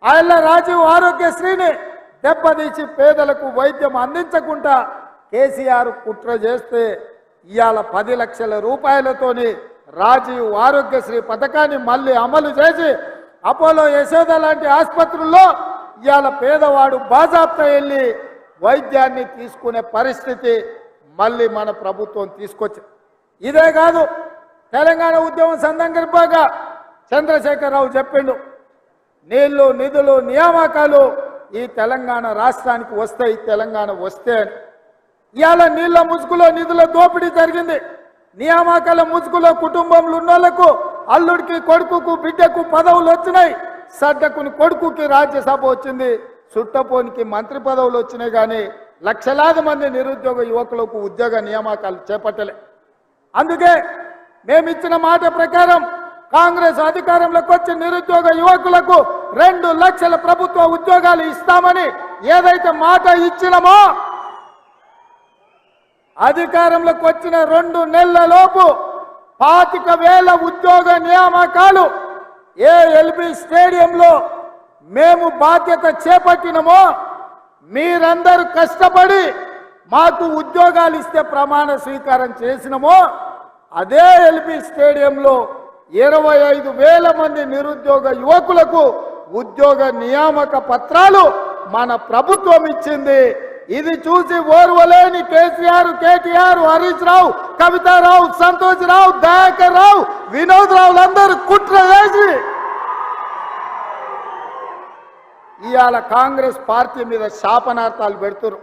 ఆయన రాజీవ్ ఆరోగ్యశ్రీని దెబ్బతీసి పేదలకు వైద్యం అందించకుండా కేసీఆర్ కుట్ర చేస్తే ఇవాళ 10 లక్షల రూపాయలతోని రాజీవ్ ఆరోగ్యశ్రీ పథకాన్ని మళ్ళీ అమలు చేసి అపోలో యశోద లాంటి ఆసుపత్రుల్లో ఇవాళ పేదవాడు బాజాప్తా వెళ్ళి వైద్యాన్ని తీసుకునే పరిస్థితి మళ్ళీ మన ప్రభుత్వం తీసుకొచ్చింది. ఇదే కాదు, తెలంగాణ ఉద్యమం సందర్భంగా చంద్రశేఖరరావు చెప్పిండు, నీళ్లు నిధులు నియామకాలు ఈ తెలంగాణ రాష్ట్రానికి వస్తాయి, తెలంగాణ వస్తే అని. ఇవాళ నీళ్ల ముసుగులో నిధుల దోపిడీ జరిగింది. నియామకాల ముసుగులో కుటుంబంలో ఉన్న వాళ్ళకు అల్లుడికి కొడుకుకు బిడ్డకు పదవులు వచ్చినాయి. సడ్డకుని కొడుకుకి రాజ్యసభ వచ్చింది, సుట్టపోనికి మంత్రి పదవులు వచ్చినాయి. కానీ లక్షలాది మంది నిరుద్యోగ యువకులకు ఉద్యోగ నియామకాలు చేపట్టలే. అందుకే మేమిచ్చిన మాట ప్రకారం కాంగ్రెస్ అధికారంలోకి వచ్చి నిరుద్యోగ యువకులకు 2 లక్షల ప్రభుత్వ ఉద్యోగాలు ఇస్తామని ఏదైతే మాట ఇచ్చినామో అధికారంలోకి వచ్చిన 2 నెలల లోపు 25,000 ఉద్యోగ నియామకాలు ఎల్బీ స్టేడియంలో మేము బాధ్యత చేపట్టినమో మీరందరూ కష్టపడి మాకు ఉద్యోగాలు ఇస్తే ప్రమాణ స్వీకారం చేసినమో అదే ఎల్బీ స్టేడియంలో 25,000 మంది నిరుద్యోగ యువకులకు ఉద్యోగ నియామక పత్రాలు మన ప్రభుత్వం ఇచ్చింది. ఇది చూసి ఓర్వలేని కేసీఆర్, కేటీఆర్, హరీష్ రావు, కవితారావు, సంతోష్ రావు, దయాకర్ రావు, వినోద్ రావులందరూ కుట్ర చేసి ఇవాళ కాంగ్రెస్ పార్టీ మీద శాపనార్థాలు పెడుతున్నారు.